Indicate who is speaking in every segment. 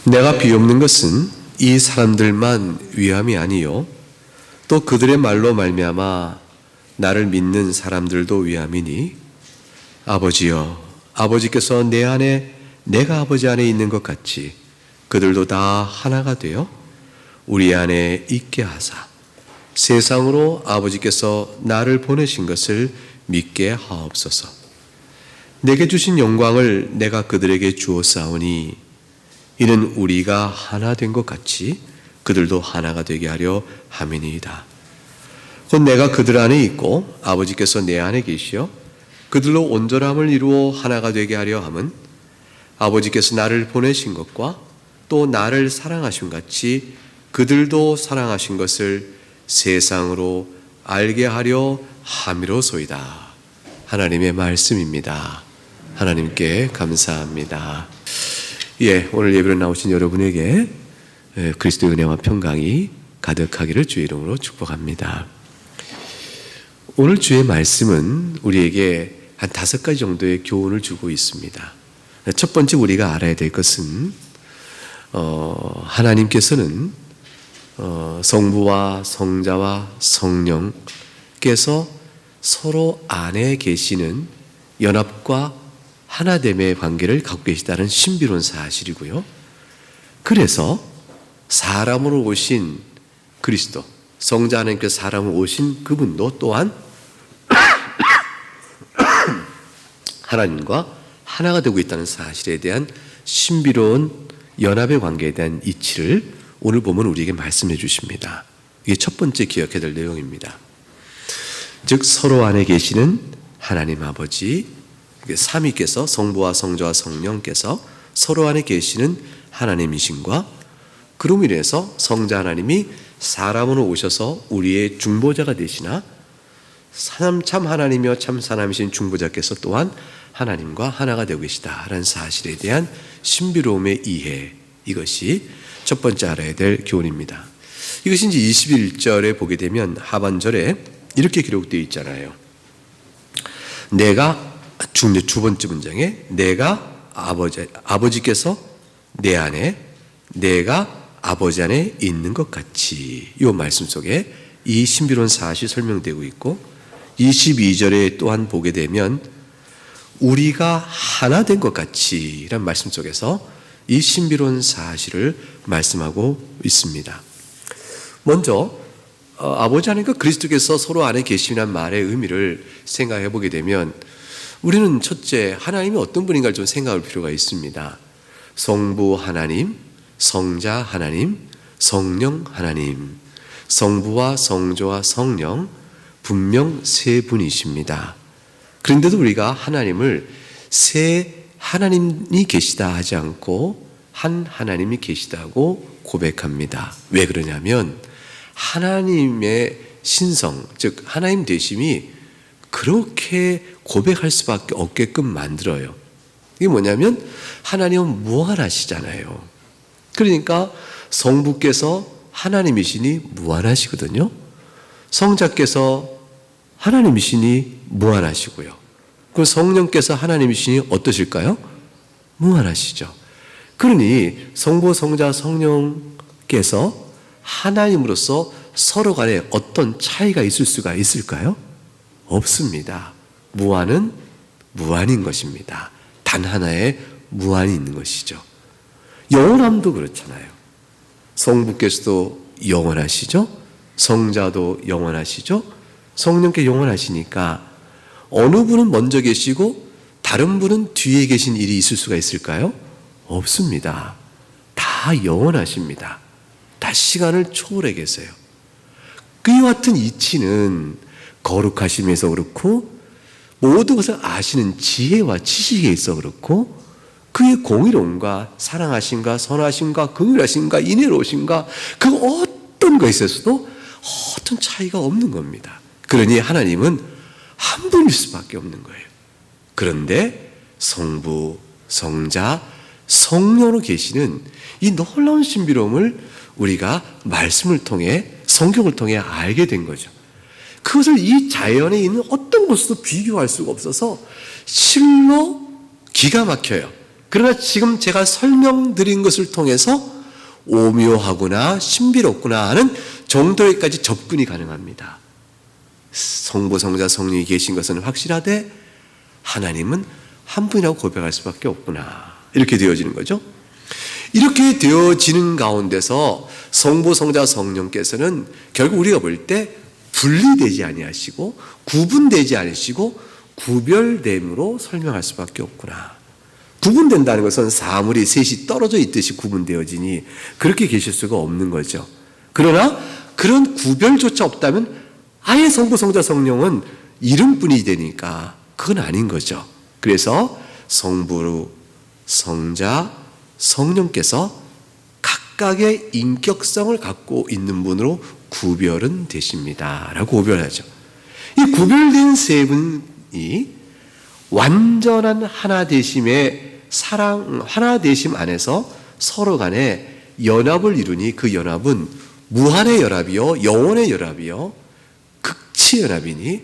Speaker 1: 내가 비옵는 것은 이 사람들만 위함이 아니요 또 그들의 말로 말미암아 나를 믿는 사람들도 위함이니 아버지여, 아버지께서 내 안에 내가 아버지 안에 있는 것 같이 그들도 다 하나가 되어 우리 안에 있게 하사 세상으로 아버지께서 나를 보내신 것을 믿게 하옵소서. 내게 주신 영광을 내가 그들에게 주었사오니 이는 우리가 하나 된 것 같이 그들도 하나가 되게 하려 함이니이다. 곧 내가 그들 안에 있고 아버지께서 내 안에 계시어 그들로 온전함을 이루어 하나가 되게 하려 함은 아버지께서 나를 보내신 것과 또 나를 사랑하신 같이 그들도 사랑하신 것을 세상으로 알게 하려 함이로소이다. 하나님의 말씀입니다. 하나님께 감사합니다. 오늘 예배로 나오신 여러분에게 그리스도의 은혜와 평강이 가득하기를 주의 이름으로 축복합니다. 오늘 주의 말씀은 우리에게 한 5가지 정도의 교훈을 주고 있습니다. 첫 번째 우리가 알아야 될 것은 하나님께서는 성부와 성자와 성령께서 서로 안에 계시는 연합과 하나됨의 관계를 갖고 계시다는 신비로운 사실이고요. 그래서 사람으로 오신 그리스도, 성자 하나님께서 사람으로 오신 그분도 또한 하나님과 하나가 되고 있다는 사실에 대한 신비로운 연합의 관계에 대한 이치를 오늘 보면 우리에게 말씀해 주십니다. 이게 첫 번째 기억해야 될 내용입니다. 즉 서로 안에 계시는 하나님 아버지, 삼위께서 성부와 성자와 성령께서 서로 안에 계시는 하나님이신과 그로 인해서 성자 하나님이 사람으로 오셔서 우리의 중보자가 되시나 참 하나님이여 참 사람이신 중보자께서 또한 하나님과 하나가 되고 계시다라는 사실에 대한 신비로움의 이해, 이것이 첫 번째 알아야 될 교훈입니다. 이것이 이제 21절에 보게 되면 하반절에 이렇게 기록되어 있잖아요. 두 번째 문장에 내가 아버지께서 내 안에 내가 아버지 안에 있는 것 같이, 이 말씀 속에 이 신비로운 사실이 설명되고 있고 22절에 또한 보게 되면 우리가 하나 된 것 같이 라는 말씀 속에서 이 신비로운 사실을 말씀하고 있습니다. 먼저 아버지 하나님과 그리스도께서 서로 안에 계시는 말의 의미를 생각해 보게 되면 우리는 첫째 하나님이 어떤 분인가를 좀 생각할 필요가 있습니다. 성부 하나님, 성자 하나님, 성령 하나님, 성부와 성자와 성령 분명 세 분이십니다. 그런데도 우리가 하나님을 세 하나님이 계시다 하지 않고 한 하나님이 계시다고 고백합니다. 왜 그러냐면 하나님의 신성, 즉 하나님 되심이 그렇게 고백할 수밖에 없게끔 만들어요. 이게 뭐냐면 하나님은 무한하시잖아요. 그러니까 성부께서 하나님이시니 무한하시거든요. 성자께서 하나님이시니 무한하시고요. 그럼 성령께서 하나님이시니 어떠실까요? 무한하시죠. 그러니 성부, 성자, 성령께서 하나님으로서 서로 간에 어떤 차이가 있을 수가 있을까요? 없습니다. 무한은 무한인 것입니다. 단 하나의 무한이 있는 것이죠. 영원함도 그렇잖아요. 성부께서도 영원하시죠. 성자도 영원하시죠. 성령께 영원하시니까 어느 분은 먼저 계시고 다른 분은 뒤에 계신 일이 있을 수가 있을까요? 없습니다. 다 영원하십니다. 다 시간을 초월해 계세요. 그와 같은 이치는 거룩하심에서 그렇고 모든 것을 아시는 지혜와 지식에 있어 그렇고 그의 공의로움과 사랑하심과 선하심과 긍휼하심과 인애로우심과 그 어떤 것에 있어서도 어떤 차이가 없는 겁니다. 그러니 하나님은 한 분일 수밖에 없는 거예요. 그런데 성부, 성자, 성령으로 계시는 이 놀라운 신비로움을 우리가 말씀을 통해 성경을 통해 알게 된 거죠. 그것을 이 자연에 있는 어떤 것으로도 비교할 수가 없어서 실로 기가 막혀요. 그러나 지금 제가 설명드린 것을 통해서 오묘하구나 신비롭구나 하는 정도에까지 접근이 가능합니다. 성부, 성자, 성령이 계신 것은 확실하되 하나님은 한 분이라고 고백할 수밖에 없구나. 이렇게 되어지는 거죠. 이렇게 되어지는 가운데서 성부, 성자, 성령께서는 결국 우리가 볼 때 분리되지 아니하시고 구분되지 않으시고 구별됨으로 설명할 수밖에 없구나. 구분된다는 것은 사물이 셋이 떨어져 있듯이 구분되어지니 그렇게 계실 수가 없는 거죠. 그러나 그런 구별조차 없다면 아예 성부, 성자, 성령은 이름뿐이 되니까 그건 아닌 거죠. 그래서 성부, 성자, 성령께서 각각의 인격성을 갖고 있는 분으로 구별은 되십니다 라고 구별하죠. 이 구별된 세 분이 완전한 하나 되심의 사랑, 하나 되심 안에서 서로 간에 연합을 이루니 그 연합은 무한의 연합이요 영원의 연합이요 극치 연합이니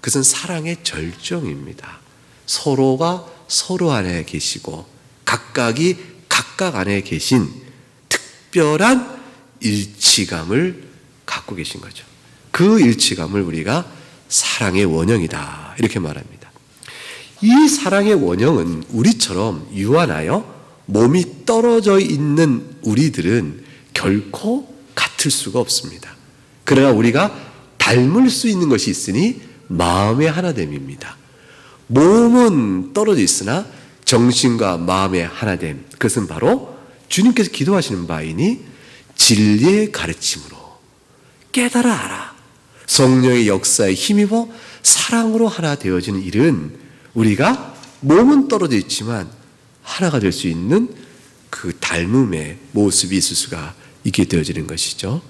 Speaker 1: 그것은 사랑의 절정입니다. 서로가 서로 안에 계시고 각각이 각각 안에 계신 특별한 일치감을 갖고 계신 거죠. 그 일치감을 우리가 사랑의 원형이다 이렇게 말합니다. 이 사랑의 원형은 우리처럼 유한하여 몸이 떨어져 있는 우리들은 결코 같을 수가 없습니다. 그러나 우리가 닮을 수 있는 것이 있으니 마음의 하나됨입니다. 몸은 떨어져 있으나 정신과 마음의 하나됨, 그것은 바로 주님께서 기도하시는 바이니 진리의 가르침으로 깨달아 알아 성령의 역사에 힘입어 사랑으로 하나 되어지는 일은 우리가 몸은 떨어져 있지만 하나가 될 수 있는 그 닮음의 모습이 있을 수가 있게 되어지는 것이죠.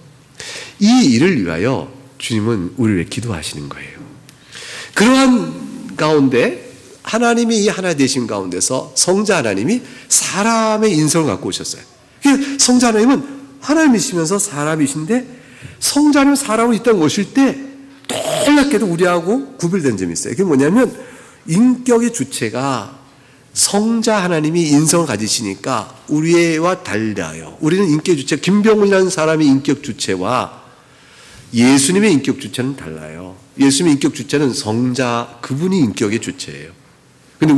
Speaker 1: 이 일을 위하여 주님은 우리를 위해 기도하시는 거예요. 그러한 가운데 하나님이 이 하나 되신 가운데서 성자 하나님이 사람의 인성을 갖고 오셨어요. 성자 하나님은 하나님이시면서 사람이신데 성자 하나님 사람으로 이 땅에 오실 때 놀랍게도 우리하고 구별된 점이 있어요. 그게 뭐냐면 인격의 주체가 성자 하나님이 인성을 가지시니까 우리와 달라요. 우리는 인격 주체, 김병훈이라는 사람의 인격 주체와 예수님의 인격 주체는 달라요. 예수님의 인격 주체는 성자, 그분이 인격의 주체예요. 근데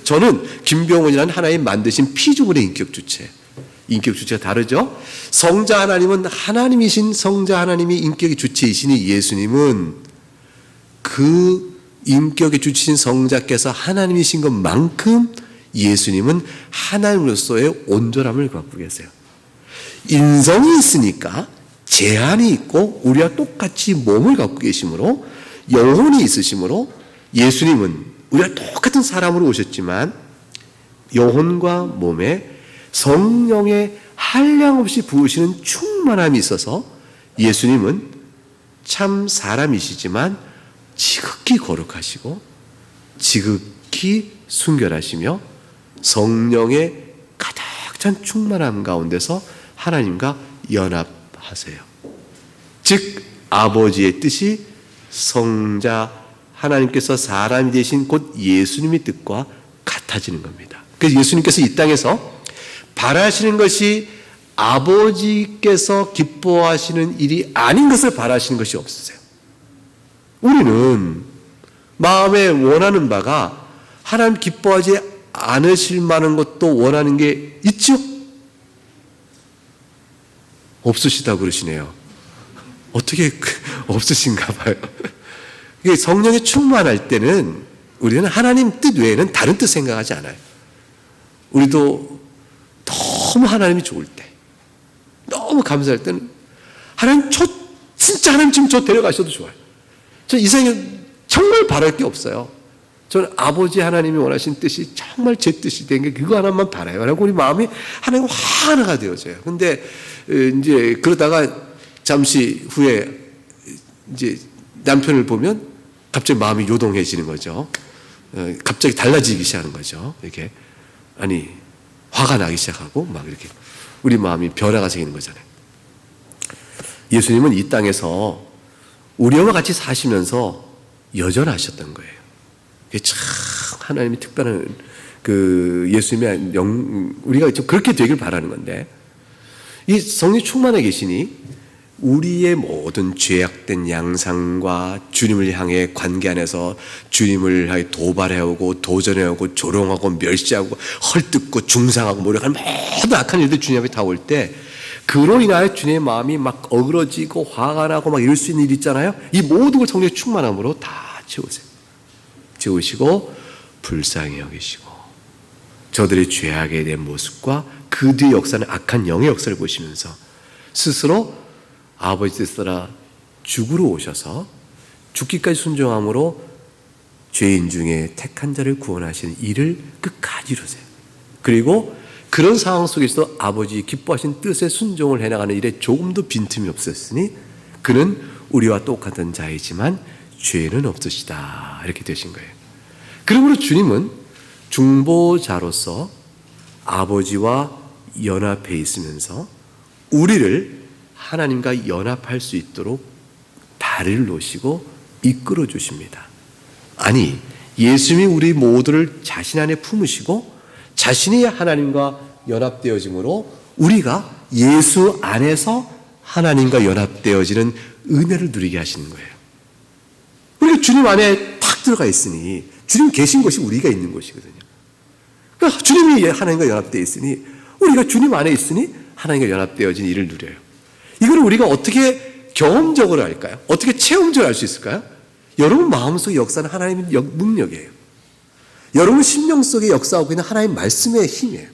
Speaker 1: 저는 김병훈이라는 하나님 만드신 피조물의 인격 주체. 인격 주체가 다르죠? 성자 하나님은 하나님이신 성자 하나님이 인격의 주체이시니 예수님은 그 인격의 주체이신 성자께서 하나님이신 것만큼 예수님은 하나님으로서의 온전함을 갖고 계세요. 인성이 있으니까 제한이 있고 우리와 똑같이 몸을 갖고 계시므로 영혼이 있으시므로 예수님은 우리가 똑같은 사람으로 오셨지만 영혼과 몸에 성령의 한량없이 부으시는 충만함이 있어서 예수님은 참 사람이시지만 지극히 거룩하시고 지극히 순결하시며 성령의 가득 찬 충만함 가운데서 하나님과 연합하세요. 즉 아버지의 뜻이 성자 하나님께서 사람이 되신 곧 예수님의 뜻과 같아지는 겁니다. 그래서 예수님께서 이 땅에서 바라시는 것이 아버지께서 기뻐하시는 일이 아닌 것을 바라시는 것이 없으세요. 우리는 마음에 원하는 바가 하나님 기뻐하지 않으실 만한 것도 원하는 게 있죠? 없으시다고 그러시네요. 어떻게 없으신가 봐요. 성령이 충만할 때는 우리는 하나님 뜻 외에는 다른 뜻 생각하지 않아요. 우리도 너무 하나님이 좋을 때, 너무 감사할 때는 하나님 진짜 하나님 지금 저 데려가셔도 좋아요. 저 이 생에 정말 바랄 게 없어요. 저는 아버지 하나님이 원하신 뜻이 정말 제 뜻이 된 게 그거 하나만 바라요. 그리고 우리 마음이 하나님과 하나가 되어져요. 근데 이제 그러다가 잠시 후에 이제 남편을 보면 갑자기 마음이 요동해지는 거죠. 갑자기 달라지기 시작하는 거죠. 이렇게 아니 화가 나기 시작하고 막 이렇게 우리 마음이 변화가 생기는 거잖아요. 예수님은 이 땅에서 우리와 같이 사시면서 여전하셨던 거예요. 참 하나님이 특별한 그 예수님의 우리가 좀 그렇게 되길 바라는 건데, 이 성령 충만해 계시니 우리의 모든 죄악된 양상과 주님을 향해 관계 안에서 주님을 향해 도발해오고 도전해오고 조롱하고 멸시하고 헐뜯고 중상하고 모욕하는 모든 악한 일들 주님 앞에 다 올 때, 그로 인하여 주님의 마음이 막 어그러지고 화가 나고 막 이럴 수 있는 일 있잖아요. 이 모든 걸 성령의 충만함으로 다 채우세요. 채우시고 불쌍히 여기시고 저들의 죄악에 대한 모습과 그 뒤에 역사는 악한 영의 역사를 보시면서 스스로 아버지 뜻대로 죽으러 오셔서 죽기까지 순종함으로 죄인 중에 택한 자를 구원하시는 일을 끝까지 이루세요. 그리고 그런 상황 속에서도 아버지 기뻐하신 뜻에 순종을 해나가는 일에 조금도 빈틈이 없었으니 그는 우리와 똑같은 자이지만 죄는 없으시다, 이렇게 되신 거예요. 그러므로 주님은 중보자로서 아버지와 연합해 있으면서 우리를 하나님과 연합할 수 있도록 다리를 놓으시고 이끌어 주십니다. 아니, 예수님이 우리 모두를 자신 안에 품으시고 자신이 하나님과 연합되어짐으로 우리가 예수 안에서 하나님과 연합되어지는 은혜를 누리게 하시는 거예요. 우리가 주님 안에 탁 들어가 있으니 주님 계신 곳이 우리가 있는 곳이거든요. 그러니까 주님이 하나님과 연합되어 있으니 우리가 주님 안에 있으니 하나님과 연합되어진 일을 누려요. 이걸 우리가 어떻게 경험적으로 할까요? 어떻게 체험적으로 할 수 있을까요? 여러분 마음속에 역사는 하나님의 능력이에요. 여러분 심령 속에 역사하고 있는 하나님 말씀의 힘이에요.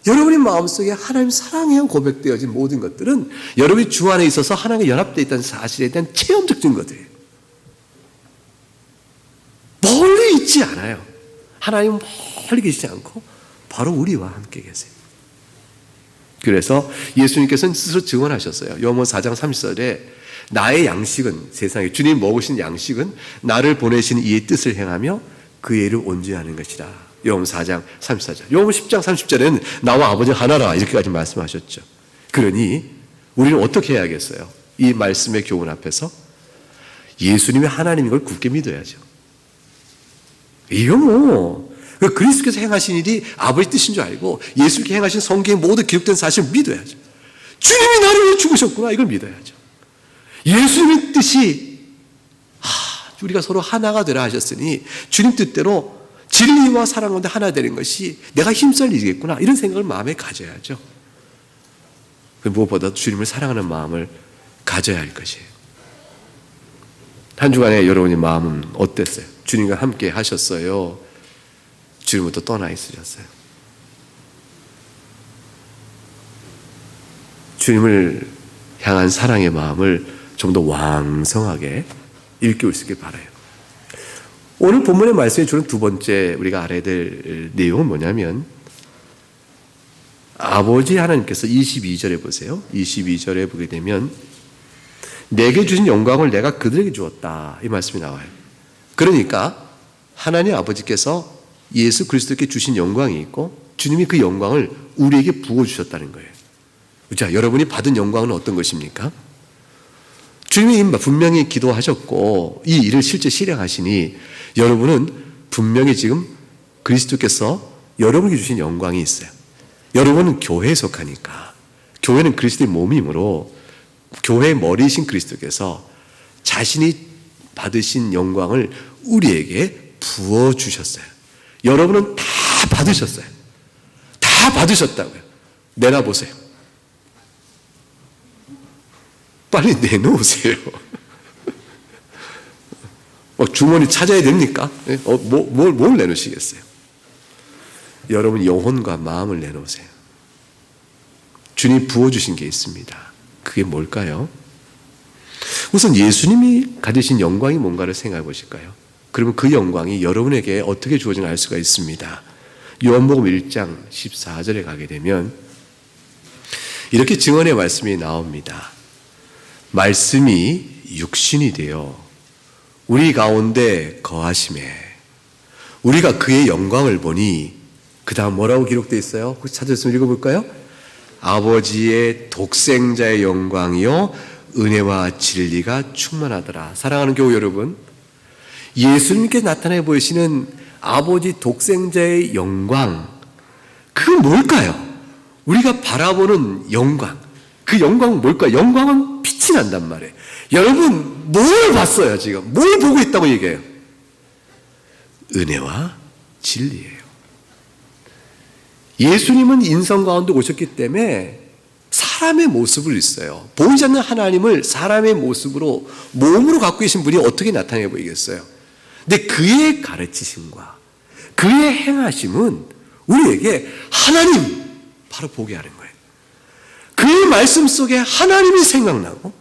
Speaker 1: 여러분의 마음속에 하나님 사랑에 고백되어진 모든 것들은 여러분이 주 안에 있어서 하나님과 연합되어 있다는 사실에 대한 체험적 증거들이에요. 멀리 있지 않아요. 하나님은 멀리 계시지 않고 바로 우리와 함께 계세요. 그래서 예수님께서는 스스로 증언하셨어요. 요한복음 4장 30절에 나의 양식은, 세상에 주님 먹으신 양식은 나를 보내신 이의 뜻을 행하며 그 일을 온전히 하는 것이다. 요한복음 4장 34절. 요한복음 10장 30절에는 나와 아버지 하나라, 이렇게까지 말씀하셨죠. 그러니 우리는 어떻게 해야겠어요? 이 말씀의 교훈 앞에서 예수님이 하나님인 걸 굳게 믿어야죠. 이거 뭐 그리스도께서 행하신 일이 아버지 뜻인 줄 알고 예수님께 행하신 성경에 모두 기록된 사실을 믿어야죠. 주님이 나를 위해 죽으셨구나, 이걸 믿어야죠. 예수님의 뜻이 우리가 서로 하나가 되라 하셨으니 주님 뜻대로 진리와 사랑 가운데 하나 되는 것이 내가 힘쓸 일이겠구나, 이런 생각을 마음에 가져야죠. 무엇보다 주님을 사랑하는 마음을 가져야 할 것이에요. 한 주간에 여러분의 마음은 어땠어요? 주님과 함께 하셨어요? 주님부터 떠나 있으셨어요? 주님을 향한 사랑의 마음을 좀 더 왕성하게 일깨울 수 있길 바라요. 오늘 본문의 말씀에 주는 두 번째 우리가 알아야 될 내용은 뭐냐면, 아버지 하나님께서 22절에 보세요. 22절에 보게 되면 내게 주신 영광을 내가 그들에게 주었다, 이 말씀이 나와요. 그러니까 하나님 아버지께서 예수 그리스도께 주신 영광이 있고 주님이 그 영광을 우리에게 부어주셨다는 거예요. 자, 여러분이 받은 영광은 어떤 것입니까? 주님이 분명히 기도하셨고 이 일을 실제 실행하시니 여러분은 분명히 지금 그리스도께서 여러분에게 주신 영광이 있어요. 여러분은 교회에 속하니까, 교회는 그리스도의 몸이므로 교회의 머리이신 그리스도께서 자신이 받으신 영광을 우리에게 부어주셨어요. 여러분은 다 받으셨어요. 다 받으셨다고요. 내놔보세요. 빨리 내놓으세요. 주머니 찾아야 됩니까? 뭘 내놓으시겠어요? 여러분 영혼과 마음을 내놓으세요. 주님이 부어주신 게 있습니다. 그게 뭘까요? 우선 예수님이 가지신 영광이 뭔가를 생각해 보실까요? 그러면 그 영광이 여러분에게 어떻게 주어지는지 알 수가 있습니다. 요한복음 1장 14절에 가게 되면 이렇게 증언의 말씀이 나옵니다. 말씀이 육신이 되어 우리 가운데 거하심에 우리가 그의 영광을 보니, 그 다음 뭐라고 기록되어 있어요? 찾았으면 읽어볼까요? 아버지의 독생자의 영광이요 은혜와 진리가 충만하더라. 사랑하는 교우 여러분, 예수님께 나타내 보이시는 아버지 독생자의 영광, 그건 뭘까요? 우리가 바라보는 영광, 그 영광은 뭘까요? 영광은 빛이 난단 말이에요. 여러분 뭘 봤어요? 지금 뭘 보고 있다고 얘기해요? 은혜와 진리예요. 예수님은 인성 가운데 오셨기 때문에 사람의 모습을 있어요. 보이지 않는 하나님을 사람의 모습으로 몸으로 갖고 계신 분이 어떻게 나타내 보이겠어요? 근데 그의 가르치심과 그의 행하심은 우리에게 하나님 바로 보게 하는 거예요. 그의 말씀 속에 하나님이 생각나고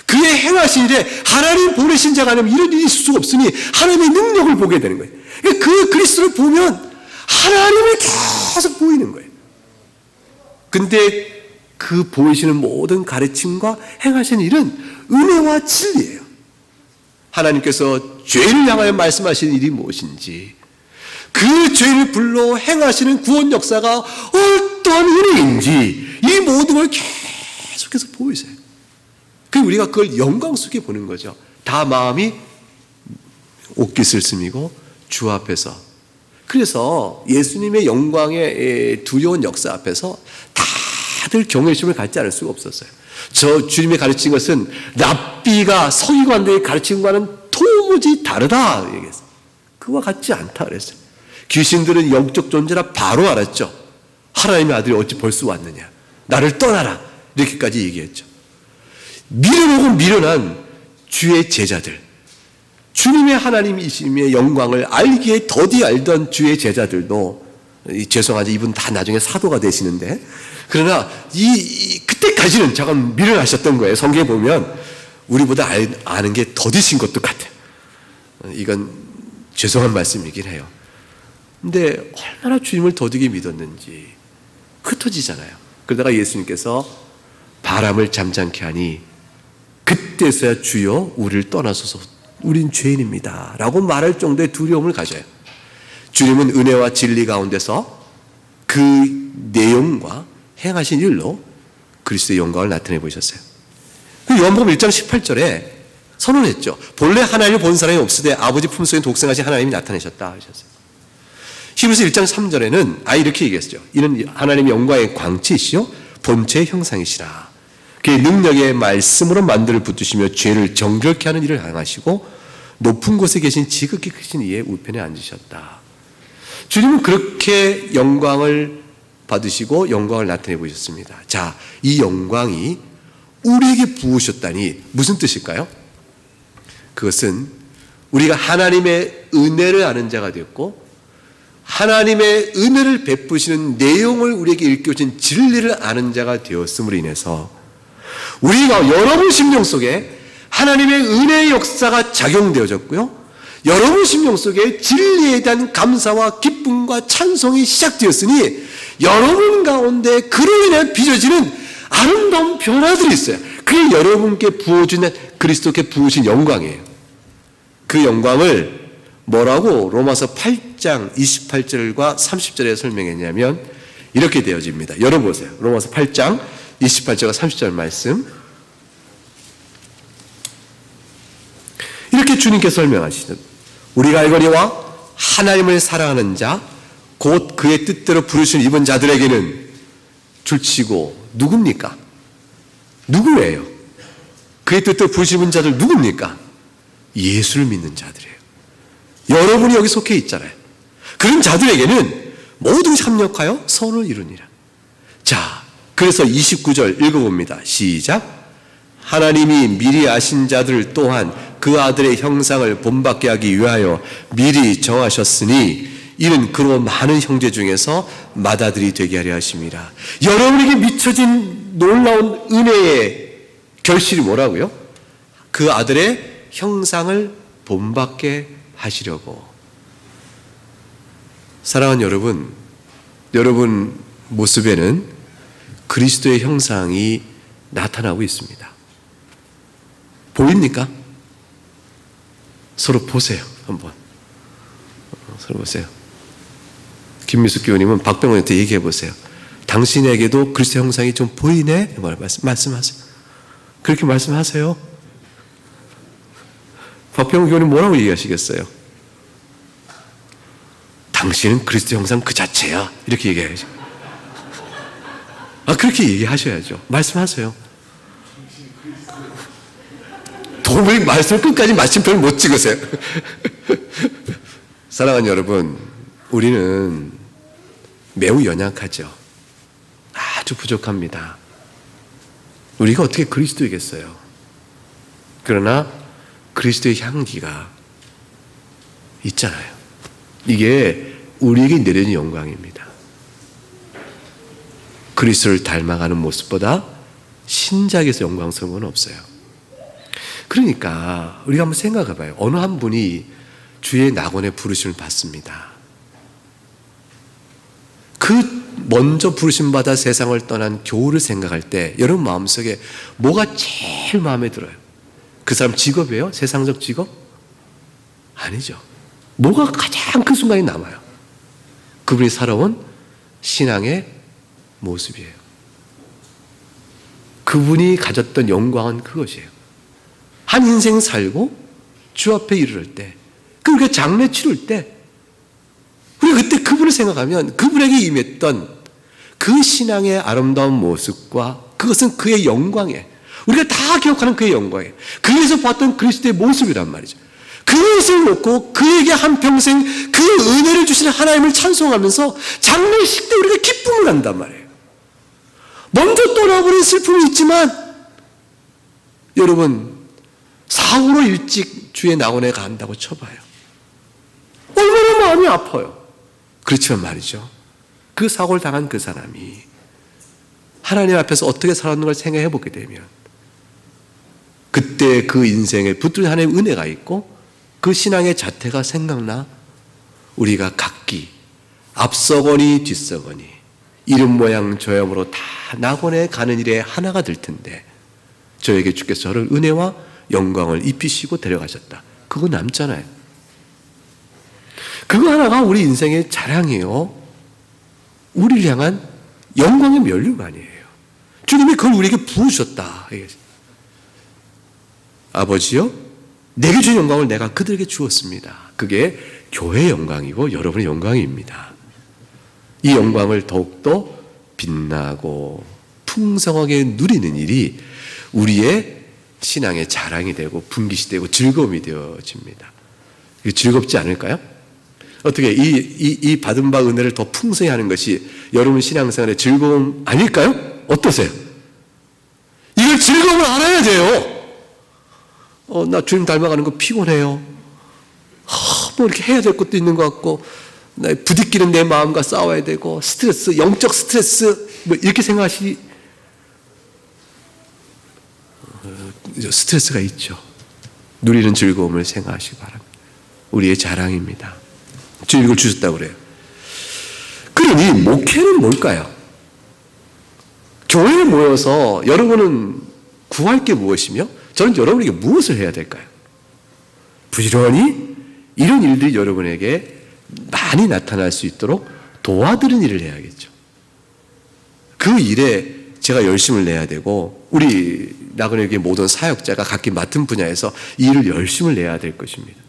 Speaker 1: 그의 행하신 일에 하나님 보내신 자가 아니면 이런 일이 있을 수가 없으니 하나님의 능력을 보게 되는 거예요. 그 그리스도를 보면 하나님이 계속 보이는 거예요. 근데 그 보이시는 모든 가르침과 행하시는 일은 은혜와 진리예요. 하나님께서 죄인을 향하여 말씀하시는 일이 무엇인지, 그 죄를 불러 행하시는 구원 역사가 어떠한 은혜인지, 이 모든 걸 계속해서 보이세요. 그리고 우리가 그걸 영광 속에 보는 거죠. 다 마음이 옷깃을 스미고 주 앞에서. 그래서 예수님의 영광의 두려운 역사 앞에서 다들 경외심을 갖지 않을 수가 없었어요. 저 주님의 가르친 것은 랍비가 서기관들이 가르친 것과는 도무지 다르다 얘기했어요. 그와 같지 않다 그랬어요. 귀신들은 영적 존재라 바로 알았죠. 하나님의 아들이 어찌 벌써 왔느냐, 나를 떠나라, 이렇게까지 얘기했죠. 밀어놓고 밀어난 주의 제자들, 주님의 하나님이심의 영광을 알기에 더디 알던 주의 제자들도, 죄송하지 이분 다 나중에 사도가 되시는데, 그러나 그때까지는 잠깐 밀어나셨던 거예요. 성경에 보면 우리보다 아는 게 더디신 것도 같아요. 이건 죄송한 말씀이긴 해요. 근데 얼마나 주님을 더디게 믿었는지 흩어지잖아요. 그러다가 예수님께서 바람을 잠잠케 하니 그때서야 주여 우리를 떠나소서, 우린 죄인입니다 라고 말할 정도의 두려움을 가져요. 주님은 은혜와 진리 가운데서 그 내용과 행하신 일로 그리스도의 영광을 나타내 보셨어요. 요한복음 1장 18절에 선언했죠. 본래 하나님을 본 사람이 없으되 아버지 품속에 독생하신 하나님이 나타내셨다 하셨어요. 히브리서 1장 3절에는 이렇게 얘기했죠. 이는 하나님의 영광의 광채이시요 본체의 형상이시라. 그의 능력의 말씀으로 만들을 붙드시며 죄를 정결케 하는 일을 행하시고 높은 곳에 계신 지극히 크신 이의 우편에 앉으셨다. 주님은 그렇게 영광을 받으시고 영광을 나타내 보셨습니다. 자, 이 영광이 우리에게 부으셨다니 무슨 뜻일까요? 그것은 우리가 하나님의 은혜를 아는 자가 되었고 하나님의 은혜를 베푸시는 내용을 우리에게 일깨워준 진리를 아는 자가 되었음으로 인해서 우리가 여러분 심령 속에 하나님의 은혜의 역사가 작용되어졌고요, 여러분 심령 속에 진리에 대한 감사와 기쁨과 찬송이 시작되었으니 여러분 가운데 그로 인해 빚어지는 아름다운 변화들이 있어요. 그게 여러분께 부어주는 그리스도께 부으신 영광이에요. 그 영광을 뭐라고 로마서 8장 28절과 30절에 설명했냐면 이렇게 되어집니다. 열어보세요. 로마서 8장 28절과 30절 말씀. 이렇게 주님께서 설명하시죠. 우리가 알거니와 하나님을 사랑하는 자 곧 그의 뜻대로 부르신 이번 자들에게는 줄치고 누굽니까? 누구예요? 그의 뜻대로 부르신 자들 누굽니까? 예수를 믿는 자들이에요. 여러분이 여기 속해 있잖아요. 그런 자들에게는 모든 협력하여 선을 이루니라. 자, 그래서 29절 읽어봅니다. 시작. 하나님이 미리 아신 자들 또한 그 아들의 형상을 본받게 하기 위하여 미리 정하셨으니 이는 그로 많은 형제 중에서 맏아들이 되게 하려 하심이라. 여러분에게 미쳐진 놀라운 은혜의 결실이 뭐라고요? 그 아들의 형상을 본받게 하시려고. 사랑하는 여러분, 여러분 모습에는 그리스도의 형상이 나타나고 있습니다. 보입니까? 서로 보세요. 한번 서로 보세요. 김미숙 교우님은 박병원한테 얘기해 보세요. 당신에게도 그리스도 형상이 좀 보이네? 말씀하세요. 그렇게 말씀하세요. 박병원 교우님 뭐라고 얘기하시겠어요? 당신은 그리스도 형상 그 자체야. 이렇게 얘기해야죠. 그렇게 얘기하셔야죠. 말씀하세요. 도무지 말씀 끝까지 마침표를 못 찍으세요. 사랑하는 여러분, 우리는 매우 연약하죠. 아주 부족합니다. 우리가 어떻게 그리스도이겠어요? 그러나 그리스도의 향기가 있잖아요. 이게 우리에게 내려진 영광입니다. 그리스도를 닮아가는 모습보다 신작에서 영광스러운 건 없어요. 그러니까 우리가 한번 생각해 봐요. 어느 한 분이 주의 낙원의 부르심을 받습니다. 그 먼저 부르심 받아 세상을 떠난 교우를 생각할 때 여러분 마음속에 뭐가 제일 마음에 들어요? 그 사람 직업이에요? 세상적 직업? 아니죠. 뭐가 가장 큰 순간이 남아요? 그분이 살아온 신앙의 모습이에요. 그분이 가졌던 영광은 그것이에요. 한 인생 살고 주 앞에 이르를 때, 그리고 장례 치를 때 우리가 그때 그분을 생각하면 그분에게 임했던 그 신앙의 아름다운 모습과 그것은 그의 영광이에요. 우리가 다 기억하는 그의 영광이에요. 그에서 봤던 그리스도의 모습이란 말이죠. 그것을 놓고 그에게 한평생 그 은혜를 주시는 하나님을 찬송하면서 장례식 때 우리가 기쁨을 한단 말이에요. 먼저 떠나버린 슬픔이 있지만 여러분, 사후로 일찍 주의 낙원에 간다고 쳐봐요. 얼마나 마음이 아파요. 그렇지만 말이죠, 그 사고를 당한 그 사람이 하나님 앞에서 어떻게 살았는 걸 생각해 보게 되면 그때 그 인생에 붙들린 하나님의 은혜가 있고 그 신앙의 자태가 생각나 우리가 각기 앞서거니 뒤서거니 이름 모양 저염으로 다 낙원에 가는 일에 하나가 될 텐데 저에게 주께서 저를 은혜와 영광을 입히시고 데려가셨다. 그거 남잖아요. 그거 하나가 우리 인생의 자랑이에요. 우리를 향한 영광의 면류관이에요. 주님이 그걸 우리에게 부으셨다. 아버지요, 내게 준 영광을 내가 그들에게 주었습니다. 그게 교회의 영광이고 여러분의 영광입니다. 이 영광을 더욱더 빛나고 풍성하게 누리는 일이 우리의 신앙의 자랑이 되고 분깃이 되고 즐거움이 되어집니다. 즐겁지 않을까요? 어떻게 이 받은 바 은혜를 더 풍성히 하는 것이 여러분 신앙생활의 즐거움 아닐까요? 어떠세요? 이걸 즐거움을 알아야 돼요. 나 주님 닮아가는 거 피곤해요. 뭐 이렇게 해야 될 것도 있는 것 같고, 나 부딪히는 내 마음과 싸워야 되고, 스트레스, 영적 스트레스, 뭐 이렇게 생각하시, 스트레스가 있죠. 누리는 즐거움을 생각하시기 바랍니다. 우리의 자랑입니다. 주님 이걸 주셨다고 그래요. 그러니 목회는 뭘까요? 교회에 모여서 여러분은 구할 게 무엇이며 저는 여러분에게 무엇을 해야 될까요? 부지런히 이런 일들이 여러분에게 많이 나타날 수 있도록 도와드리는 일을 해야겠죠. 그 일에 제가 열심을 내야 되고 우리 나그네교회 모든 사역자가 각기 맡은 분야에서 이 일을 열심을 내야 될 것입니다.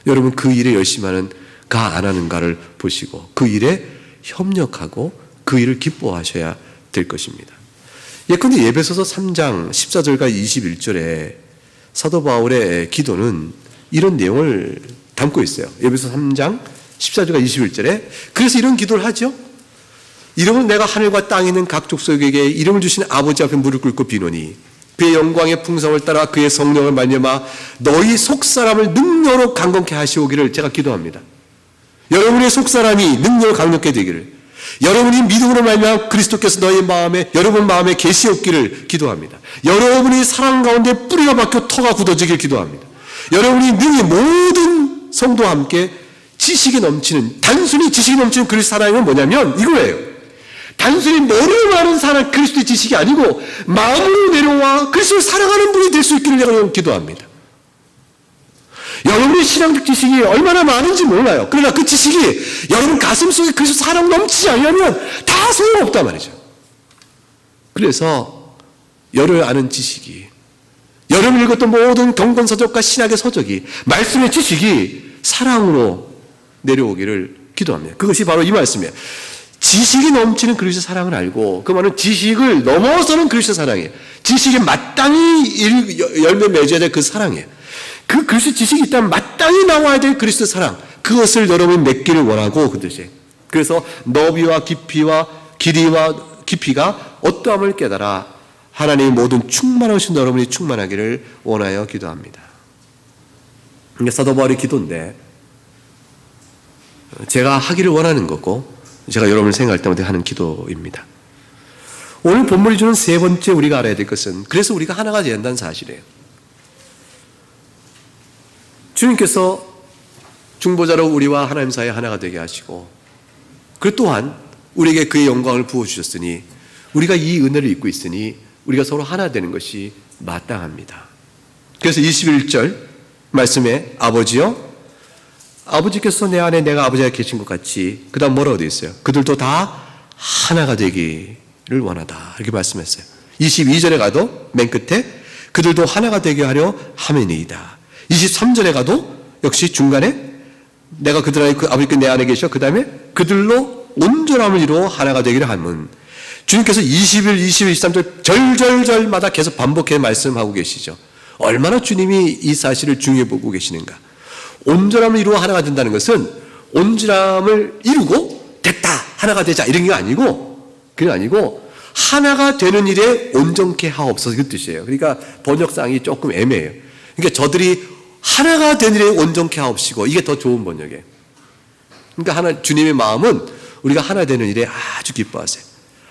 Speaker 1: 여러분 그 일에 열심히 하는가 안 하는가를 보시고 그 일에 협력하고 그 일을 기뻐하셔야 될 것입니다. 예컨대 에베소서 3장 14절과 21절에 사도 바울의 기도는 이런 내용을 담고 있어요. 에베소서 3장 14절과 21절에 그래서 이런 기도를 하죠. 이름은 내가 하늘과 땅에 있는 각 족속에게 이름을 주신 아버지 앞에 무릎 꿇고 비노니 그의 영광의 풍성을 따라 그의 성령을 말미암아 너희 속사람을 능력으로 강건케 하시오기를 제가 기도합니다. 여러분의 속사람이 능력을 강력케 되기를, 여러분이 믿음으로 말미암아 그리스도께서 너희 마음에 여러분 마음에 계시옵기를 기도합니다. 여러분이 사랑 가운데 뿌리가 박혀 터가 굳어지길 기도합니다. 여러분이 능히 모든 성도와 함께 지식이 넘치는, 단순히 지식이 넘치는 그리스도 사랑은 뭐냐면 이거예요. 단순히 머리로 하는 사랑 그리스도의 지식이 아니고 마음으로 내려와 그리스도를 사랑하는 분이 될 수 있기를 내가 기도합니다. 여러분의 신앙적 지식이 얼마나 많은지 몰라요. 그러나 그 지식이 여러분 가슴속에 그리스도 사랑 넘치지 않으면 다 소용없단 말이죠. 그래서 여러분이 아는 지식이, 여러분이 읽었던 모든 경건서적과 신학의 서적이, 말씀의 지식이 사랑으로 내려오기를 기도합니다. 그것이 바로 이 말씀이에요. 지식이 넘치는 그리스도 사랑을 알고, 그 말은 지식을 넘어서는 그리스도 사랑이에요. 지식에 마땅히 열매 맺어야 될 그 사랑이에요. 그 그리스도 지식이 있다면 마땅히 나와야 될 그리스도 사랑, 그것을 여러분이 맺기를 원하고 그 뜻이에요. 그래서 너비와 깊이와 길이와 깊이가 어떠함을 깨달아 하나님의 모든 충만하신 여러분이 충만하기를 원하여 기도합니다. 이게 사도 바울의 기도인데 제가 하기를 원하는 거고 제가 여러분을 생각할 때마다 하는 기도입니다. 오늘 본문이 주는 세 번째 우리가 알아야 될 것은, 그래서 우리가 하나가 되어야 한다는 사실이에요. 주님께서 중보자로 우리와 하나님 사이에 하나가 되게 하시고, 그 또한 우리에게 그의 영광을 부어주셨으니 우리가 이 은혜를 입고 있으니 우리가 서로 하나 되는 것이 마땅합니다. 그래서 21절 말씀에 아버지여, 아버지께서 내 안에 내가 아버지가 계신 것 같이, 그 다음 뭐라고 되어 있어요? 그들도 다 하나가 되기를 원하다, 이렇게 말씀했어요. 22절에 가도 맨 끝에 그들도 하나가 되게 하려 함이니이다. 23절에 가도 역시 중간에 내가 그들 안에, 그 아버지께서 내 안에 계셔, 그 다음에 그들로 온전함을 이루어 하나가 되기를 함은, 주님께서 21, 22, 23절 절절절마다 계속 반복해 말씀하고 계시죠. 얼마나 주님이 이 사실을 중요해 보고 계시는가. 온전함을 이루어 하나가 된다는 것은 온전함을 이루고 됐다, 하나가 되자, 이런 게 아니고, 그게 아니고 하나가 되는 일에 온전케 하옵소서, 그 뜻이에요. 그러니까 번역상이 조금 애매해요. 그러니까 저들이 하나가 된 일에 온전케 하옵시고, 이게 더 좋은 번역이에요. 그러니까 주님의 마음은 우리가 하나 되는 일에 아주 기뻐하세요.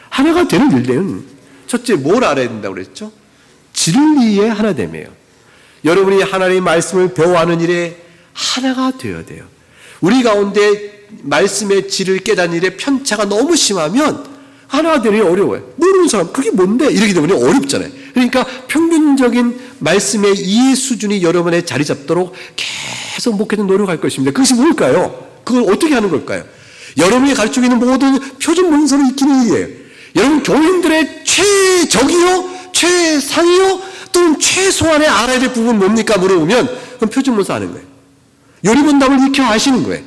Speaker 1: 하나가 되는 일은 첫째 뭘 알아야 된다고 그랬죠? 진리의 하나됨이에요. 여러분이 하나님의 말씀을 배워하는 일에 하나가 되어야 돼요. 우리 가운데 말씀의 질을 깨닫는 일에 편차가 너무 심하면 하나가 되는 게 어려워요. 모르는 사람 그게 뭔데? 이러게 되면 어렵잖아요. 그러니까 평균적인 말씀의 이해 수준이 여러분의 자리 잡도록 계속 목회는 노력할 것입니다. 그것이 뭘까요? 그걸 어떻게 하는 걸까요? 여러분이 가르치고 있는 모든 표준 문서를 익히는 일이에요. 여러분 교인들의 최적이요, 최상이요, 또는 최소한의 알아야 될 부분 뭡니까? 물어보면 그럼 표준 문서 아는 거예요. 요리문답을 익혀 아시는 거예요.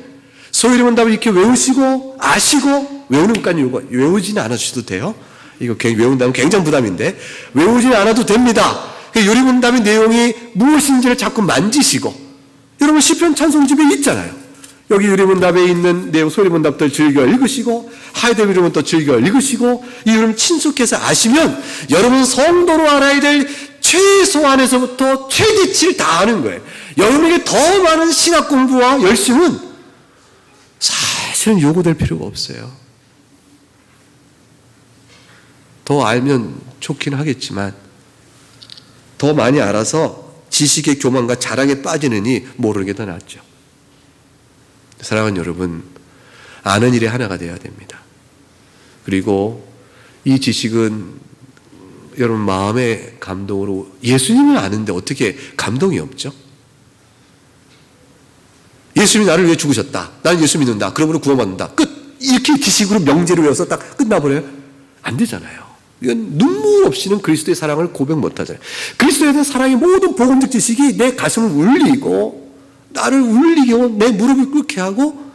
Speaker 1: 소요리문답을 익혀 외우시고 아시고, 외우는 것까지 외우지는 않으셔도 돼요. 이거 외운다면 굉장히 부담인데 외우지는 않아도 됩니다. 요리문답의 내용이 무엇인지를 자꾸 만지시고, 여러분 시편 찬송집에 있잖아요. 여기 요리문답에 있는 내용, 소리문답도 즐겨 읽으시고, 하이데미 요리문답도 즐겨 읽으시고, 이 여러분 친숙해서 아시면 여러분 성도로 알아야 될 최소한에서부터 최대치를 다 아는 거예요. 여러분에게 더 많은 신학 공부와 열심은 사실은 요구될 필요가 없어요. 더 알면 좋긴 하겠지만 더 많이 알아서 지식의 교만과 자랑에 빠지느니 모르는 게 더 낫죠. 사랑하는 여러분, 아는 일에 하나가 되어야 됩니다. 그리고 이 지식은 여러분 마음의 감동으로, 예수님을 아는데 어떻게 감동이 없죠? 예수님이 나를 위해 죽으셨다, 나는 예수 믿는다, 그러므로 구원받는다, 끝! 이렇게 지식으로 명제를 외워서 딱 끝나버려요? 안 되잖아요. 이건 눈물 없이는 그리스도의 사랑을 고백 못하잖아요. 그리스도에 대한 사랑의 모든 복음적 지식이 내 가슴을 울리고 나를 울리게 하고 내 무릎을 꿇게 하고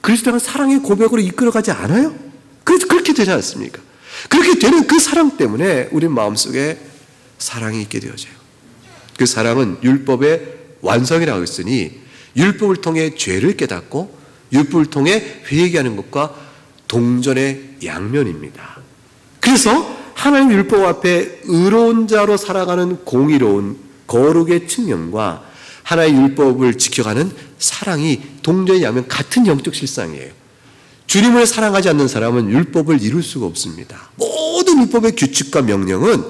Speaker 1: 그리스도의 사랑의 고백으로 이끌어가지 않아요? 그래서 그렇게 되지 않습니까? 그렇게 되는 그 사랑 때문에 우리 마음속에 사랑이 있게 되어져요. 그 사랑은 율법의 완성이라고 했으니 율법을 통해 죄를 깨닫고 율법을 통해 회개하는 것과 동전의 양면입니다. 그래서 하나님 율법 앞에 의로운 자로 살아가는 공의로운 거룩의 측면과 하나의 율법을 지켜가는 사랑이 동전의 양면, 같은 영적 실상이에요. 주님을 사랑하지 않는 사람은 율법을 이룰 수가 없습니다. 모든 율법의 규칙과 명령은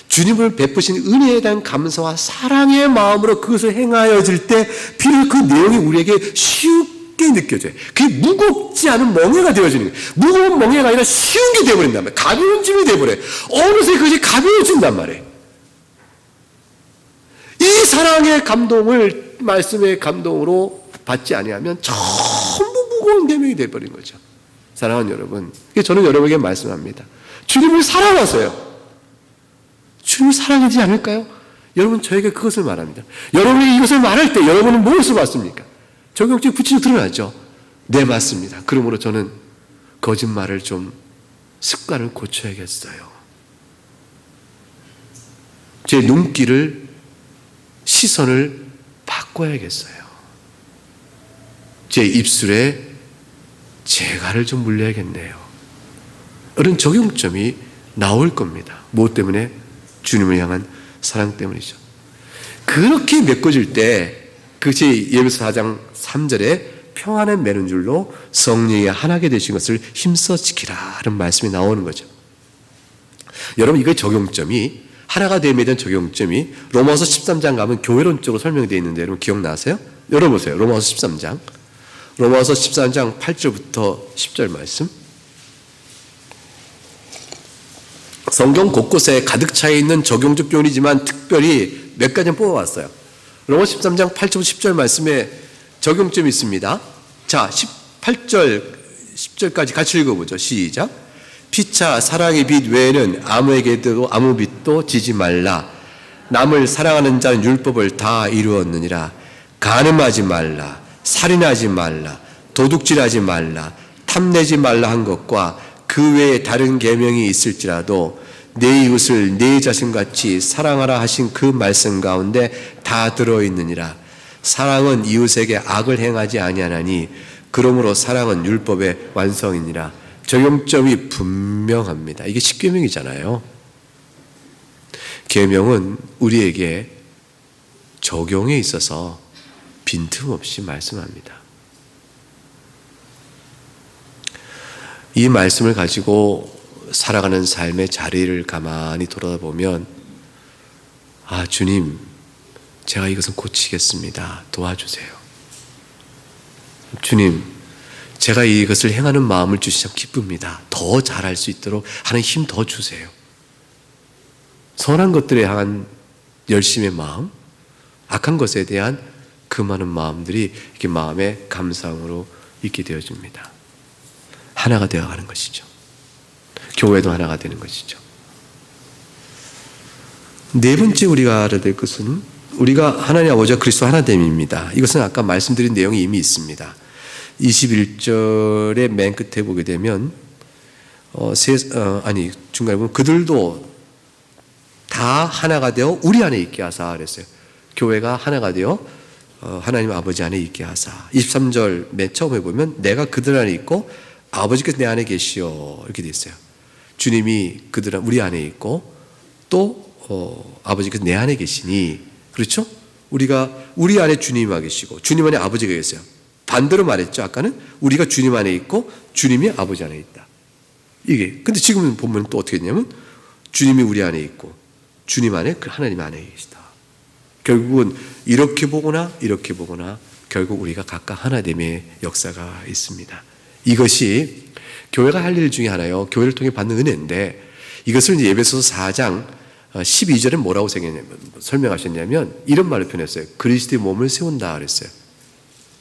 Speaker 1: 주님을 베푸신 은혜에 대한 감사와 사랑의 마음으로 그것을 행하여질 때 비로소 그 내용이 우리에게 쉽게 느껴져요. 그게 무겁지 않은 멍해가 되어지는 거예요. 무거운 멍해가 아니라 쉬운 게 되어버린단 말이에요. 가벼운 짐이 되어버려요. 어느새 그것이 가벼워진단 말이에요. 이 사랑의 감동을 말씀의 감동으로 받지 아니하면 전부 무거운 계명이 되어버린 거죠. 사랑하는 여러분, 저는 여러분에게 말씀합니다. 주님을 사랑하세요. 주님을 사랑하지 않을까요? 여러분, 저에게 그것을 말합니다. 여러분이 이것을 말할 때 여러분은 무엇을 받습니까? 적용적인 구체적으로 드러나죠. 네, 맞습니다. 그러므로 저는 거짓말을 좀 습관을 고쳐야겠어요. 제 눈길을, 시선을 바꿔야겠어요. 제 입술에 재갈을 좀 물려야겠네요. 이런 적용점이 나올 겁니다. 무엇 때문에? 주님을 향한 사랑 때문이죠. 그렇게 메꿔질 때 그것이 예배서 4장 3절에 평안에 매는 줄로 성령이 하나게 되신 것을 힘써 지키라 하는 말씀이 나오는 거죠. 여러분, 이거 적용점이, 하나가 됨에 대한 적용점이 로마서 13장 가면 교회론적으로 설명되어 있는데 여러분 기억나세요? 열어보세요. 로마서 13장. 로마서 13장 8절부터 10절 말씀. 성경 곳곳에 가득 차 있는 적용적 교훈이지만 특별히 몇 가지 뽑아왔어요. 로마서 13장 8절부터 10절 말씀에 적용점이 있습니다. 자, 18절, 10절까지 같이 읽어보죠. 시작. 피차 사랑의 빛 외에는 아무에게도 아무 빛도 지지 말라. 남을 사랑하는 자는 율법을 다 이루었느니라. 간음하지 말라. 살인하지 말라. 도둑질하지 말라. 탐내지 말라 한 것과 그 외에 다른 계명이 있을지라도 내 이웃을 내 자신같이 사랑하라 하신 그 말씀 가운데 다 들어있느니라. 사랑은 이웃에게 악을 행하지 아니하나니 그러므로 사랑은 율법의 완성이니라. 적용점이 분명합니다. 이게 십계명이잖아요. 계명은 우리에게 적용에 있어서 빈틈없이 말씀합니다. 이 말씀을 가지고 살아가는 삶의 자리를 가만히 돌아보면, 아, 주님, 제가 이것은 고치겠습니다. 도와주세요. 주님, 제가 이것을 행하는 마음을 주시면 기쁩니다. 더 잘할 수 있도록 하는 힘 더 주세요. 선한 것들에 향한 열심의 마음, 악한 것에 대한 그 많은 마음들이 이렇게 마음의 감상으로 있게 되어집니다. 하나가 되어가는 것이죠. 교회도 하나가 되는 것이죠. 네 번째 우리가 알아야 될 것은 우리가 하나님 아버지와 그리스도 하나됨입니다. 이것은 아까 말씀드린 내용이 이미 있습니다. 21절의 맨 끝에 보게 되면 중간에 보면 그들도 다 하나가 되어 우리 안에 있게 하사 그랬어요. 교회가 하나가 되어 하나님 아버지 안에 있게 하사. 23절 맨 처음에 보면 내가 그들 안에 있고 아버지께서 내 안에 계시오 이렇게 돼 있어요. 주님이 우리 안에 있고 또 아버지께서 내 안에 계시니, 그렇죠? 우리가 우리 안에 주님이 계시고 주님 안에 아버지가 계세요. 반대로 말했죠. 아까는 우리가 주님 안에 있고 주님이 아버지 안에 있다. 이게 근데 지금 보면 또 어떻게 되냐면 주님이 우리 안에 있고 주님 안에 하나님 안에 계시다. 결국은 이렇게 보거나 이렇게 보거나 결국 우리가 각각 하나됨의 역사가 있습니다. 이것이 교회가 할 일 중에 하나요. 교회를 통해 받는 은혜인데 이것을 이제 에베소서 4장 12절에 뭐라고 설명하셨냐면 이런 말을 표현했어요. 그리스도의 몸을 세운다 그랬어요.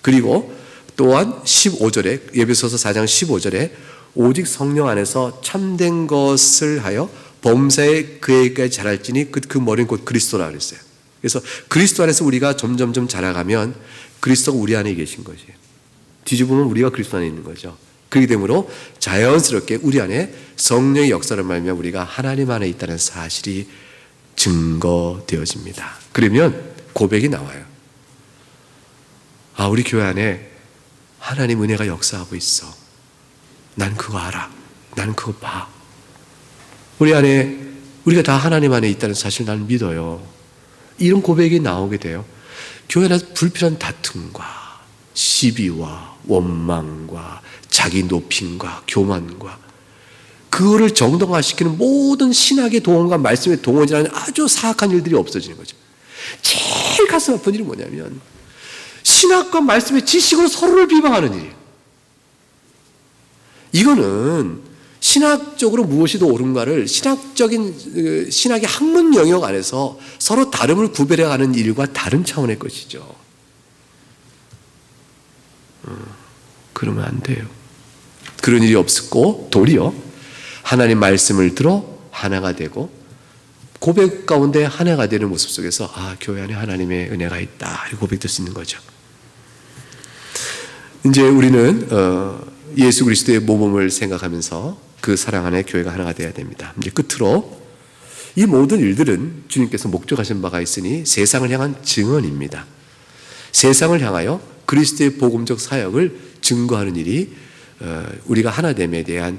Speaker 1: 그리고 또한 15절에 에베소서 4장 15절에 오직 성령 안에서 참된 것을 하여 범사에 그에게 자랄지니 그 머리는 곧 그리스도라 그랬어요. 그래서 그리스도 안에서 우리가 점점점 자라가면 그리스도가 우리 안에 계신 것이에요. 뒤집으면 우리가 그리스도 안에 있는 거죠. 그렇기 때문에 자연스럽게 우리 안에 성령의 역사를 말미암아 우리가 하나님 안에 있다는 사실이 증거되어집니다. 그러면 고백이 나와요. 아, 우리 교회 안에 하나님 은혜가 역사하고 있어. 난 그거 알아. 난 그거 봐. 우리 안에 우리가 다 하나님 안에 있다는 사실 나는 믿어요. 이런 고백이 나오게 돼요. 교회 안에서 불필요한 다툼과 시비와 원망과 자기 높임과 교만과 그거를 정당화시키는 모든 신학의 동원과 말씀의 동원이라는 아주 사악한 일들이 없어지는 거죠. 제일 가슴 아픈 일이 뭐냐면 신학과 말씀의 지식으로 서로를 비방하는 일이에요. 이거는 신학적으로 무엇이 더 옳은가를 신학의 학문 영역 안에서 서로 다름을 구별해가는 일과 다른 차원의 것이죠. 그러면 안 돼요. 그런 일이 없었고 도리어 하나님 말씀을 들어 하나가 되고 고백 가운데 하나가 되는 모습 속에서 아, 교회 안에 하나님의 은혜가 있다 이 고백될 수 있는 거죠. 이제 우리는 예수 그리스도의 모범을 생각하면서 그 사랑 안에 교회가 하나가 되어야 됩니다. 이제 끝으로 이 모든 일들은 주님께서 목적하신 바가 있으니 세상을 향한 증언입니다. 세상을 향하여 그리스도의 복음적 사역을 증거하는 일이 우리가 하나됨에 대한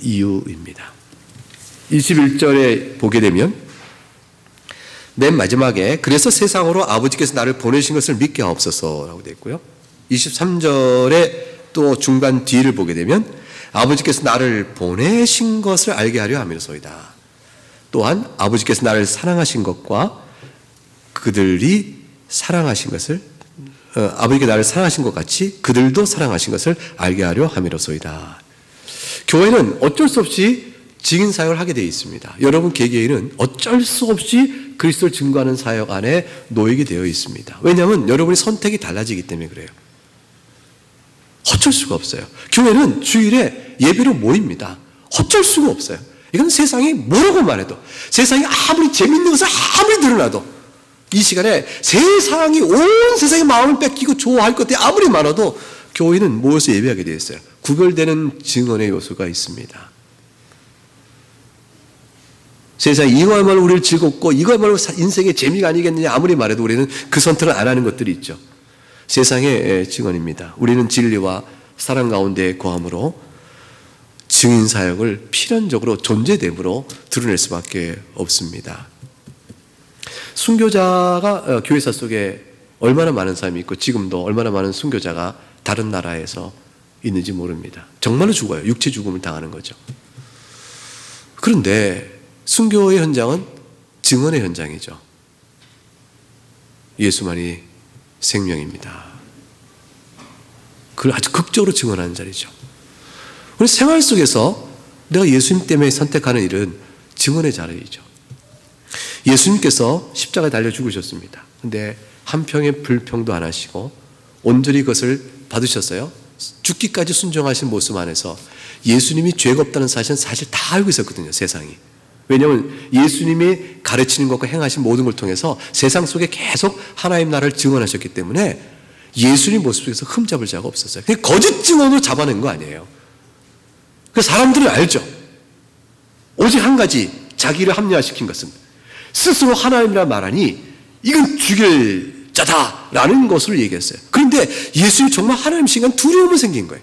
Speaker 1: 이유입니다. 21절에 보게 되면 맨 마지막에 그래서 세상으로 아버지께서 나를 보내신 것을 믿게 하옵소서라고 되어 있고요. 23절에 또 중간 뒤를 보게 되면 아버지께서 나를 보내신 것을 알게 하려 함이로소이다. 또한 아버지께서 나를 사랑하신 것과 그들이 사랑하신 것을 아버지께 나를 사랑하신 것 같이 그들도 사랑하신 것을 알게 하려 함이로소이다. 교회는 어쩔 수 없이 증인 사역을 하게 되어 있습니다. 여러분 개개인은 어쩔 수 없이 그리스도를 증거하는 사역 안에 놓이게 되어 있습니다. 왜냐하면 여러분의 선택이 달라지기 때문에 그래요. 어쩔 수가 없어요. 교회는 주일에 예배로 모입니다. 어쩔 수가 없어요. 이건 세상이 뭐라고 말해도, 세상이 아무리 재밌는 것을 아무리 드러나도, 이 시간에 세상이 온 세상의 마음을 뺏기고 좋아할 것들이 아무리 많아도 교회는 모여서 예배하게 되어 있어요. 구별되는 증언의 요소가 있습니다. 세상이 이거야말로 우리를 즐겁고 이거야말로 인생의 재미가 아니겠느냐 아무리 말해도 우리는 그 선택을 안 하는 것들이 있죠. 세상의 증언입니다. 우리는 진리와 사랑 가운데 거함으로 증인 사역을 필연적으로 존재됨으로 드러낼 수밖에 없습니다. 순교자가 교회사 속에 얼마나 많은 사람이 있고 지금도 얼마나 많은 순교자가 다른 나라에서 있는지 모릅니다. 정말로 죽어요. 육체 죽음을 당하는 거죠. 그런데 순교의 현장은 증언의 현장이죠. 예수만이 생명입니다. 그걸 아주 극적으로 증언하는 자리죠. 우리 생활 속에서 내가 예수님 때문에 선택하는 일은 증언의 자리이죠. 예수님께서 십자가에 달려 죽으셨습니다. 근데 한 평의 불평도 안 하시고 온전히 그것을 받으셨어요. 죽기까지 순종하신 모습 안에서 예수님이 죄가 없다는 사실은 사실 다 알고 있었거든요, 세상이. 왜냐하면 예수님이 가르치는 것과 행하신 모든 걸 통해서 세상 속에 계속 하나님 나라를 증언하셨기 때문에 예수님 모습 속에서 흠잡을 자가 없었어요. 그냥 거짓 증언으로 잡아낸 거 아니에요. 그 사람들은 알죠. 오직 한 가지 자기를 합리화시킨 것은 스스로 하나님이라 말하니 이건 죽일 자다라는 것을 얘기했어요. 그런데 예수님이 정말 하나님이시니까 두려움이 생긴 거예요.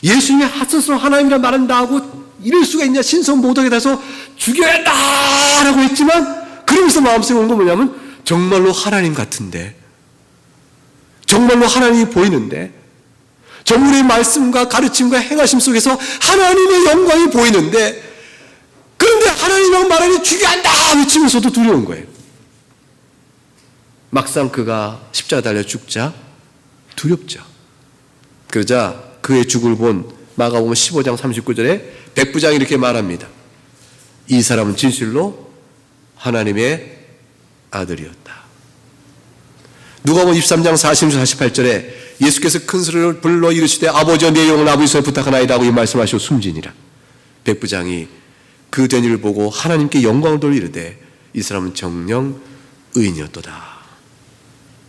Speaker 1: 예수님이 스스로 하나님이라 말한다 하고 이럴 수가 있냐, 신성모독에 대해서 죽여야겠다라고 했지만 그러면서 마음속에 온 건 뭐냐면 정말로 하나님 같은데, 정말로 하나님이 보이는데, 정말의 말씀과 가르침과 행하심 속에서 하나님의 영광이 보이는데, 그런데 하나님이라고 말하니 죽여야 한다 외치면서도 두려운 거예요. 막상 그가 십자가 달려 죽자 두렵죠. 그러자 그의 죽을 본 마가복음 15장 39절에 백부장이 이렇게 말합니다. 이 사람은 진실로 하나님의 아들이었다. 누가복음 23장 48절에 예수께서 큰 소리를 불러 이르시되 아버지여 내 영을 아버지 손에 부탁하나이다 하고 이 말씀하시고 숨지니라. 백부장이 그 된 일을 보고 하나님께 영광을 돌려 이르되 이 사람은 정녕 의인이었도다.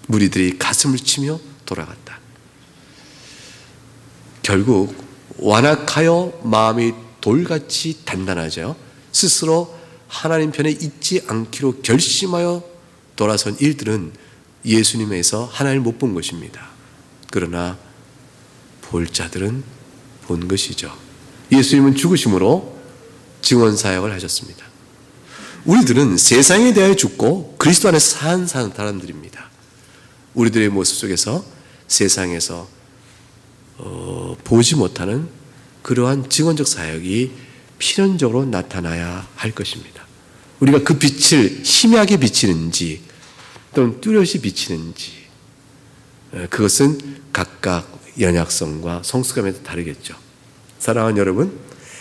Speaker 1: 무리들이 가슴을 치며 돌아갔다. 결국 완악하여 마음이 돌같이 단단하죠. 스스로 하나님 편에 있지 않기로 결심하여 돌아선 일들은 예수님에서 하나님을 못 본 것입니다. 그러나 볼 자들은 본 것이죠. 예수님은 죽으심으로 증언 사역을 하셨습니다. 우리들은 세상에 대하여 죽고 그리스도 안에서 사는 사람들입니다. 우리들의 모습 속에서 세상에서 보지 못하는 그러한 증언적 사역이 필연적으로 나타나야 할 것입니다. 우리가 그 빛을 희미하게 비치는지 또는 뚜렷이 비치는지 그것은 각각 연약성과 성숙감에 다르겠죠. 사랑하는 여러분,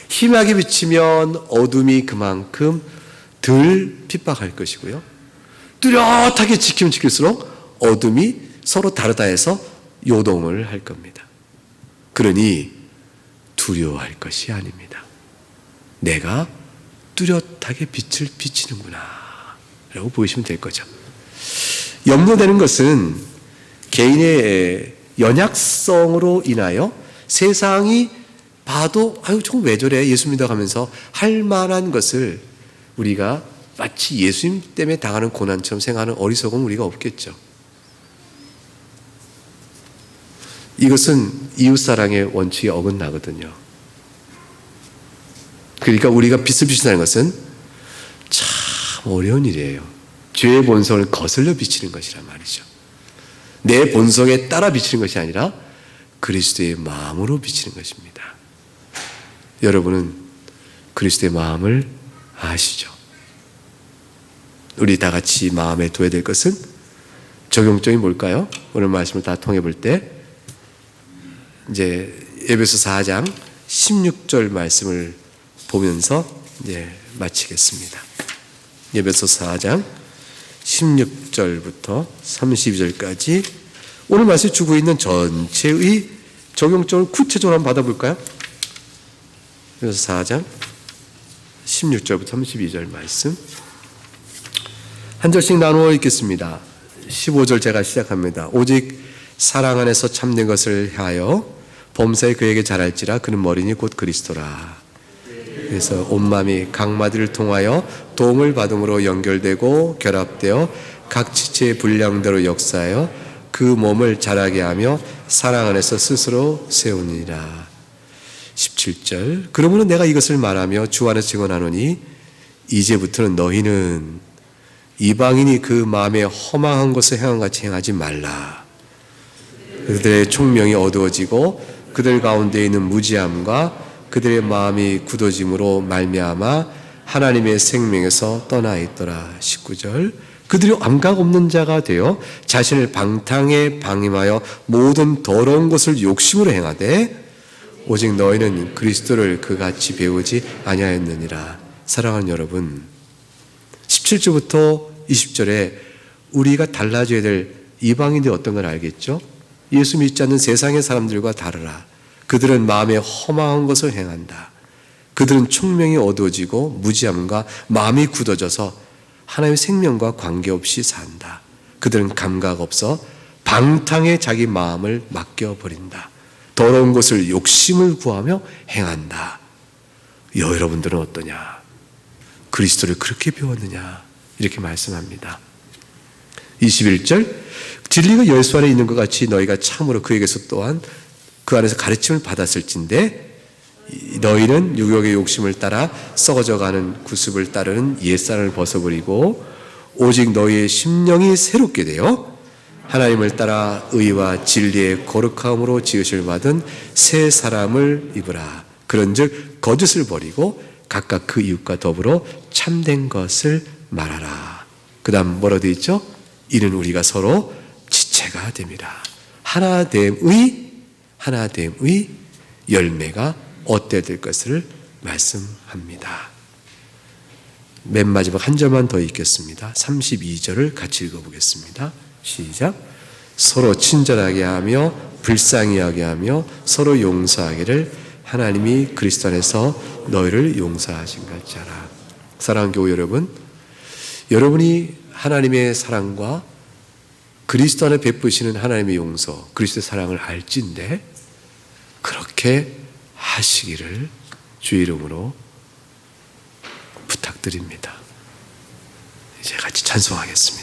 Speaker 1: 희미하게 비치면 어둠이 그만큼 덜 핍박할 것이고요. 뚜렷하게 지키면 지킬수록 어둠이 서로 다르다 해서 요동을 할 겁니다. 그러니 두려워할 것이 아닙니다. 내가 뚜렷하게 빛을 비치는구나 라고 보시면 될 거죠. 염려되는 것은 개인의 연약성으로 인하여 세상이 봐도 아유 저거 왜 저래 예수 믿어가면서 할 만한 것을 우리가 마치 예수님 때문에 당하는 고난처럼 생각하는 어리석은 우리가 없겠죠. 이것은 이웃사랑의 원칙에 어긋나거든요. 그러니까 우리가 빛을 비춘다는 것은 참 어려운 일이에요. 죄의 본성을 거슬러 비치는 것이란 말이죠. 내 본성에 따라 비치는 것이 아니라 그리스도의 마음으로 비치는 것입니다. 여러분은 그리스도의 마음을 아시죠? 우리 다 같이 마음에 둬야 될 것은 적용점이 뭘까요? 오늘 말씀을 다 통해 볼 때 이제 에베소 4장 16절 말씀을 보면서 이제 마치겠습니다. 에베소 4장 16절부터 32절까지 오늘 말씀 주고 있는 전체의 적용점을 구체적으로 한번 받아볼까요? 에베소 4장 16절부터 32절 말씀 한 절씩 나누어 읽겠습니다. 15절 제가 시작합니다. 오직 사랑 안에서 참된 것을 향하여 범사에 그에게 잘할지라 그는 머리니 곧 그리스도라. 그래서 온 마음이 각 마디를 통하여 도움을 받음으로 연결되고 결합되어 각 지체의 분량대로 역사하여 그 몸을 자라게 하며 사랑 안에서 스스로 세우니라. 17절 그러므로 내가 이것을 말하며 주 안에서 증언하노니 이제부터는 너희는 이방인이 그 마음에 허망한 것을 행함같이 행하지 말라. 그들의 총명이 어두워지고 그들 가운데 있는 무지함과 그들의 마음이 굳어짐으로 말미암아 하나님의 생명에서 떠나 있더라. 19절 그들이 감각 없는 자가 되어 자신을 방탕에 방임하여 모든 더러운 것을 욕심으로 행하되 오직 너희는 그리스도를 그같이 배우지 아니하였느니라. 사랑하는 여러분 17절부터 20절에 우리가 달라져야 될 이방인들이 어떤 걸 알겠죠? 예수 믿지 않는 세상의 사람들과 다르라. 그들은 마음에 허망한 것을 행한다. 그들은 총명이 어두워지고 무지함과 마음이 굳어져서 하나님의 생명과 관계없이 산다. 그들은 감각 없어 방탕에 자기 마음을 맡겨버린다. 더러운 것을 욕심을 구하며 행한다. 여러분들은 어떠냐? 그리스도를 그렇게 배웠느냐? 이렇게 말씀합니다. 21절 진리가 열쇠 안에 있는 것 같이 너희가 참으로 그에게서 또한 그 안에서 가르침을 받았을진데 너희는 육욕의 욕심을 따라 썩어져가는 구습을 따르는 옛사람을 벗어버리고 오직 너희의 심령이 새롭게 되어 하나님을 따라 의와 진리의 거룩함으로 지으실 받은 새 사람을 입으라. 그런즉 거짓을 버리고 각각 그 이웃과 더불어 참된 것을 말하라. 그 다음 뭐라고 되어 있죠? 이는 우리가 서로 지체가 됨이라. 하나됨의 열매가 어때야 될 것을 말씀합니다. 맨 마지막 한 절만 더 읽겠습니다. 32절을 같이 읽어보겠습니다. 시작. 서로 친절하게 하며 불쌍히 하게 하며 서로 용서하기를 하나님이 그리스도 안에서 너희를 용서하신 같이 하라. 사랑하는 교우 여러분, 여러분이 하나님의 사랑과 그리스도 안에 베푸시는 하나님의 용서, 그리스도의 사랑을 알진데 그렇게 하시기를 주의 이름으로 부탁드립니다. 이제 같이 찬송하겠습니다.